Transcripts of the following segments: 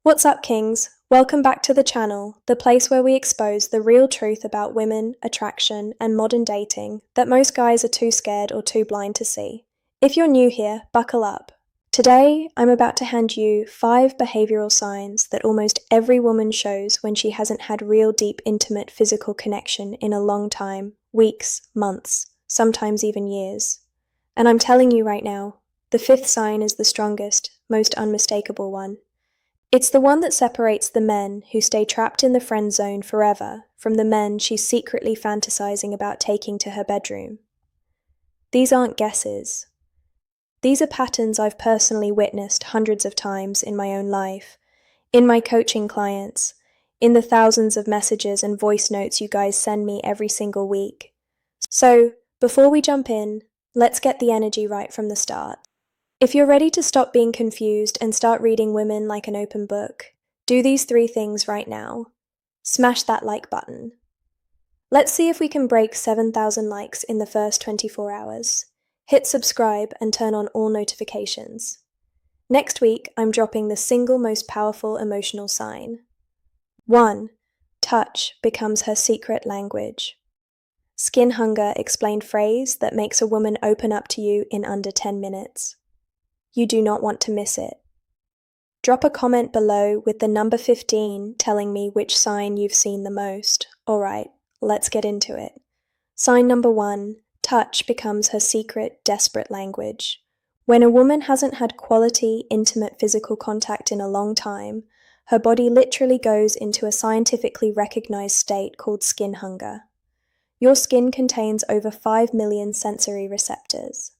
What's up, Kings? Welcome back to the channel, the place where we expose the real truth about women, attraction, and modern dating that most guys are too scared or too blind to see. If you're new here, buckle up. Today, I'm about to hand you 5 behavioral signs that almost every woman shows when she hasn't had real deep, intimate physical connection in a long time, weeks, months, sometimes even years. And I'm telling you right now, the 5th sign is the strongest, most unmistakable one. It's the one that separates the men who stay trapped in the friend zone forever from the men she's secretly fantasizing about taking to her bedroom. These aren't guesses. These are patterns I've personally witnessed hundreds of times in my own life, in my coaching clients, in the thousands of messages and voice notes you guys send me every single week. So, before we jump in, let's get the energy right from the start. If you're ready to stop being confused and start reading women like an open book, do these 3 things right now. Smash that like button. Let's see if we can break 7,000 likes in the first 24 hours. Hit subscribe and turn on all notifications. Next week, I'm dropping the single most powerful emotional sign. 1. Touch becomes her secret language. Skin hunger explained phrase that makes a woman open up to you in under 10 minutes. You do not want to miss it. Drop a comment below with the number 15 telling me which sign you've seen the most. Alright, let's get into it. Sign number 1, touch becomes her secret, desperate language. When a woman hasn't had quality, intimate physical contact in a long time, her body literally goes into a scientifically recognized state called skin hunger. Your skin contains over 5 million sensory receptors.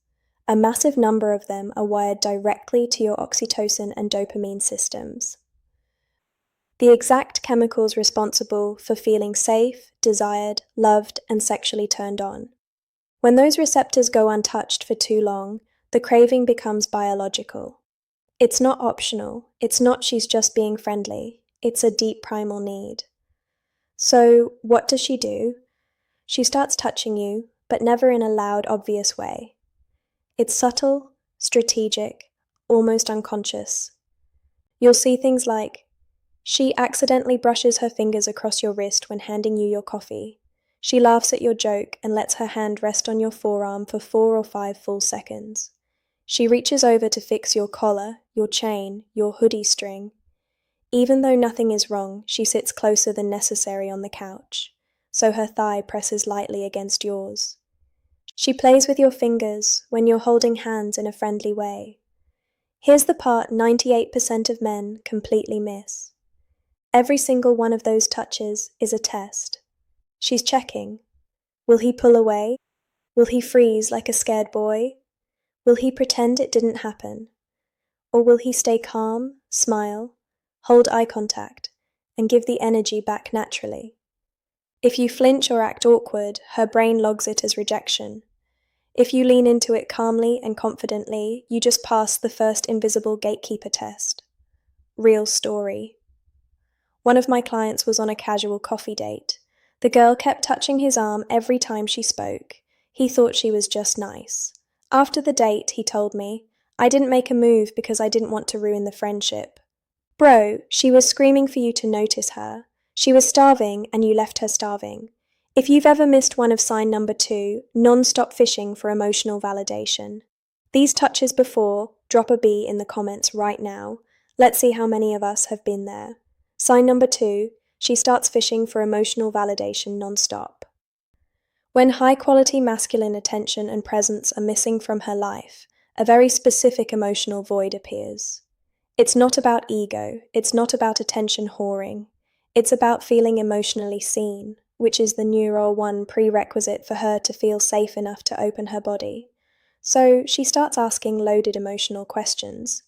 A massive number of them are wired directly to your oxytocin and dopamine systems. The exact chemicals responsible for feeling safe, desired, loved, and sexually turned on. When those receptors go untouched for too long, the craving becomes biological. It's not optional, it's not she's just being friendly, it's a deep primal need. So, what does she do? She starts touching you, but never in a loud, obvious way. It's subtle, strategic, almost unconscious. You'll see things like, she accidentally brushes her fingers across your wrist when handing you your coffee. She laughs at your joke and lets her hand rest on your forearm for 4 or 5 full seconds. She reaches over to fix your collar, your chain, your hoodie string. Even though nothing is wrong, she sits closer than necessary on the couch, so her thigh presses lightly against yours. She plays with your fingers when you're holding hands in a friendly way. Here's the part 98% of men completely miss. Every single one of those touches is a test. She's checking. Will he pull away? Will he freeze like a scared boy? Will he pretend it didn't happen? Or will he stay calm, smile, hold eye contact, and give the energy back naturally? If you flinch or act awkward, her brain logs it as rejection. If you lean into it calmly and confidently, you just pass the first invisible gatekeeper test. Real story. One of my clients was on a casual coffee date. The girl kept touching his arm every time she spoke. He thought she was just nice. After the date, he told me, I didn't make a move because I didn't want to ruin the friendship. Bro, she was screaming for you to notice her. She was starving and you left her starving. If you've ever missed one of sign number 2, non-stop fishing for emotional validation. These touches before, drop a B in the comments right now. Let's see how many of us have been there. Sign number 2, she starts fishing for emotional validation non-stop. When high-quality masculine attention and presence are missing from her life, a very specific emotional void appears. It's not about ego, it's not about attention whoring. It's about feeling emotionally seen, which is the neural 1 prerequisite for her to feel safe enough to open her body. So she starts asking loaded emotional questions.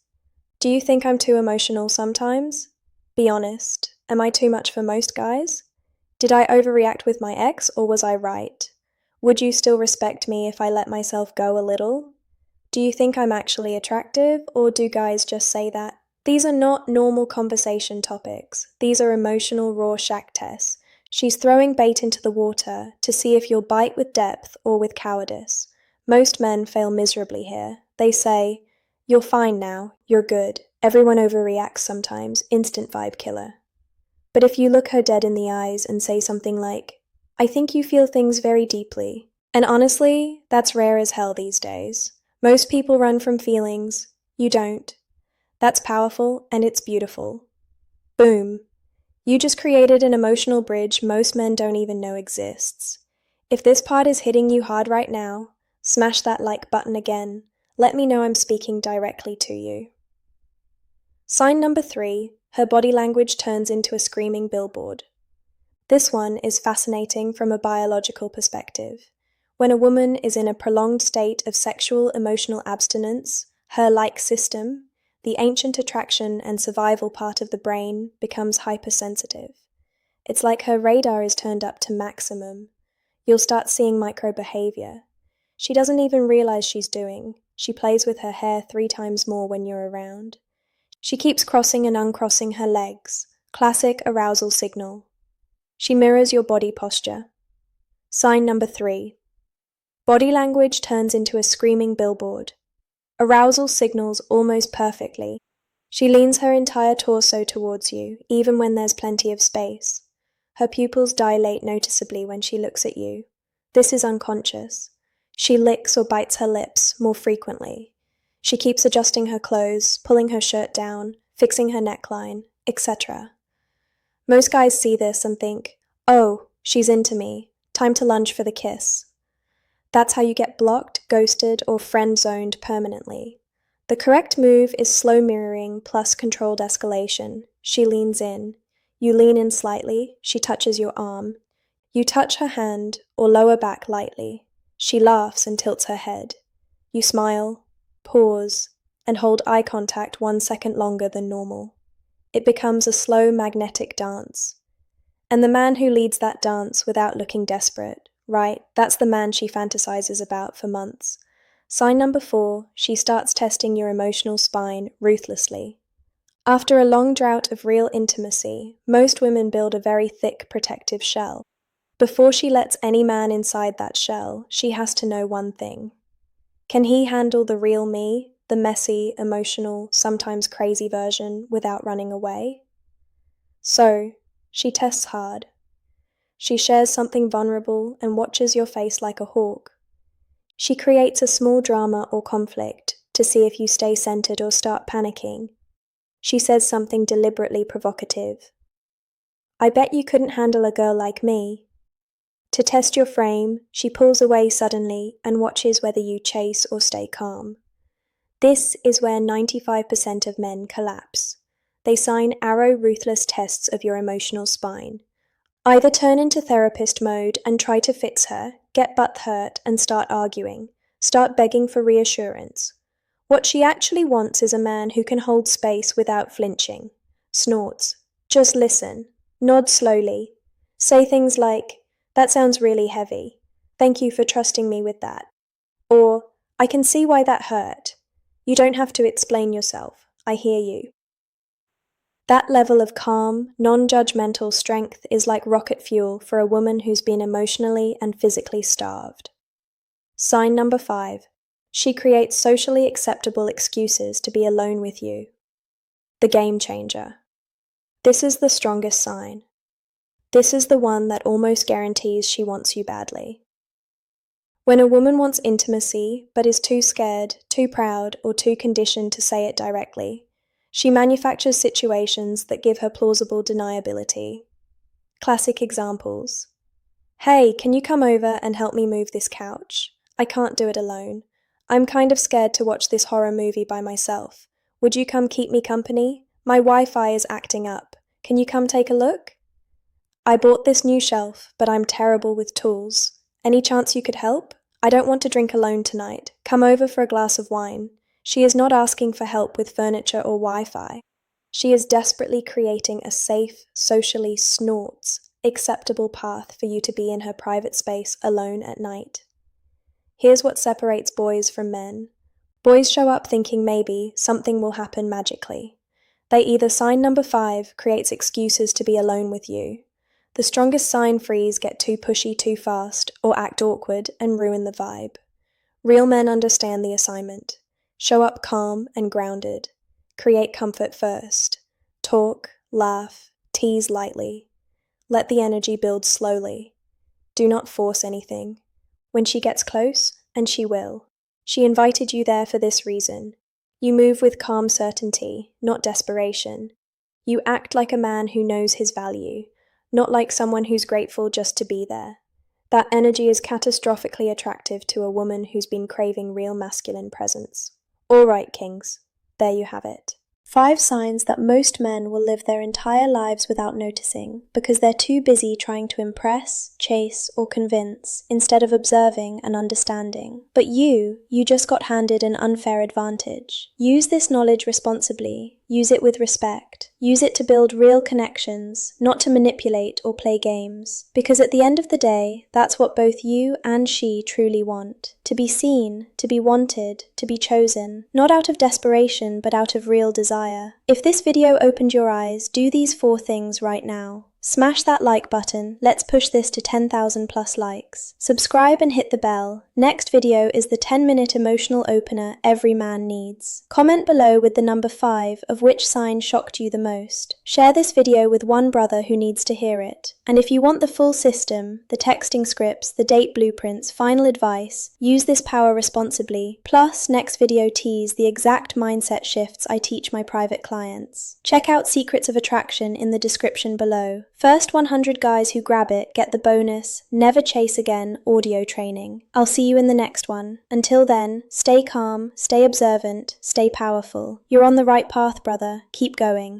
Do you think I'm too emotional sometimes? Be honest, am I too much for most guys? Did I overreact with my ex or was I right? Would you still respect me if I let myself go a little? Do you think I'm actually attractive or do guys just say that? These are not normal conversation topics. These are emotional Rorschach tests. She's throwing bait into the water to see if you'll bite with depth or with cowardice. Most men fail miserably here. They say, you're fine now, you're good, Everyone overreacts sometimes, instant vibe killer. But if you look her dead in the eyes and say something like, I think you feel things very deeply. And honestly, that's rare as hell these days. Most people run from feelings. You don't. That's powerful and it's beautiful. Boom. You just created an emotional bridge most men don't even know exists. If this part is hitting you hard right now, smash that like button again. Let me know I'm speaking directly to you. Sign number 3, her body language turns into a screaming billboard. This one is fascinating from a biological perspective. When a woman is in a prolonged state of sexual emotional abstinence, her like system, the ancient attraction and survival part of the brain, becomes hypersensitive. It's like her radar is turned up to maximum. You'll start seeing micro-behavior. She doesn't even realize she's doing. She plays with her hair 3 times more when you're around. She keeps crossing and uncrossing her legs. Classic arousal signal. She mirrors your body posture. Sign number 3. Body language turns into a screaming billboard. Arousal signals almost perfectly. She leans her entire torso towards you, even when there's plenty of space. Her pupils dilate noticeably when she looks at you. This is unconscious. She licks or bites her lips more frequently. She keeps adjusting her clothes, pulling her shirt down, fixing her neckline, etc. Most guys see this and think, oh, she's into me, time to lunge for the kiss. That's how you get blocked, ghosted, or friend-zoned permanently. The correct move is slow mirroring plus controlled escalation. She leans in. You lean in slightly, she touches your arm. You touch her hand or lower back lightly. She laughs and tilts her head. You smile, pause, and hold eye contact 1 second longer than normal. It becomes a slow magnetic dance. And the man who leads that dance without looking desperate, right, that's the man she fantasizes about for months. Sign number 4, she starts testing your emotional spine ruthlessly. After a long drought of real intimacy, most women build a very thick protective shell. Before she lets any man inside that shell, she has to know one thing. Can he handle the real me, the messy, emotional, sometimes crazy version without running away? So, she tests hard. She shares something vulnerable and watches your face like a hawk. She creates a small drama or conflict to see if you stay centered or start panicking. She says something deliberately provocative. I bet you couldn't handle a girl like me. To test your frame, she pulls away suddenly and watches whether you chase or stay calm. This is where 95% of men collapse. They sign arrow ruthless tests of your emotional spine. Either turn into therapist mode and try to fix her, get butt hurt and start arguing, start begging for reassurance. What she actually wants is a man who can hold space without flinching. Snorts. Just listen. Nod slowly. Say things like, that sounds really heavy. Thank you for trusting me with that. Or, I can see why that hurt. You don't have to explain yourself. I hear you. That level of calm, non-judgmental strength is like rocket fuel for a woman who's been emotionally and physically starved. Sign number 5. She creates socially acceptable excuses to be alone with you. The game changer. This is the strongest sign. This is the one that almost guarantees she wants you badly. When a woman wants intimacy but is too scared, too proud, or too conditioned to say it directly, she manufactures situations that give her plausible deniability. Classic examples. Hey, can you come over and help me move this couch? I can't do it alone. I'm kind of scared to watch this horror movie by myself. Would you come keep me company? My Wi-Fi is acting up. Can you come take a look? I bought this new shelf, but I'm terrible with tools. Any chance you could help? I don't want to drink alone tonight. Come over for a glass of wine. She is not asking for help with furniture or Wi-Fi. She is desperately creating a safe, socially acceptable path for you to be in her private space alone at night. Here's what separates boys from men. Boys show up thinking maybe something will happen magically. They either sign number 5 creates excuses to be alone with you. The strongest sign frees get too pushy too fast or act awkward and ruin the vibe. Real men understand the assignment. Show up calm and grounded. Create comfort first. Talk, laugh, tease lightly. Let the energy build slowly. Do not force anything. When she gets close, and she will, she invited you there for this reason. You move with calm certainty, not desperation. You act like a man who knows his value, not like someone who's grateful just to be there. That energy is catastrophically attractive to a woman who's been craving real masculine presence. All right, kings, there you have it. 5 signs that most men will live their entire lives without noticing because they're too busy trying to impress, chase, or convince instead of observing and understanding. But you just got handed an unfair advantage. Use this knowledge responsibly. Use it with respect. Use it to build real connections, not to manipulate or play games. Because at the end of the day, that's what both you and she truly want. To be seen, to be wanted, to be chosen. Not out of desperation, but out of real desire. If this video opened your eyes, do these 4 things right now. Smash that like button. Let's push this to 10,000 plus likes. Subscribe and hit the bell. Next video is the 10-minute emotional opener every man needs. Comment below with the number 5 of which sign shocked you the most. Share this video with one brother who needs to hear it. And if you want the full system, the texting scripts, the date blueprints, final advice, use this power responsibly. Plus, next video tease the exact mindset shifts I teach my private clients. Check out Secrets of Attraction in the description below. First 100 guys who grab it get the bonus Never Chase Again audio training. I'll see you in the next one. Until then, stay calm, stay observant, stay powerful. You're on the right path, brother. Keep going.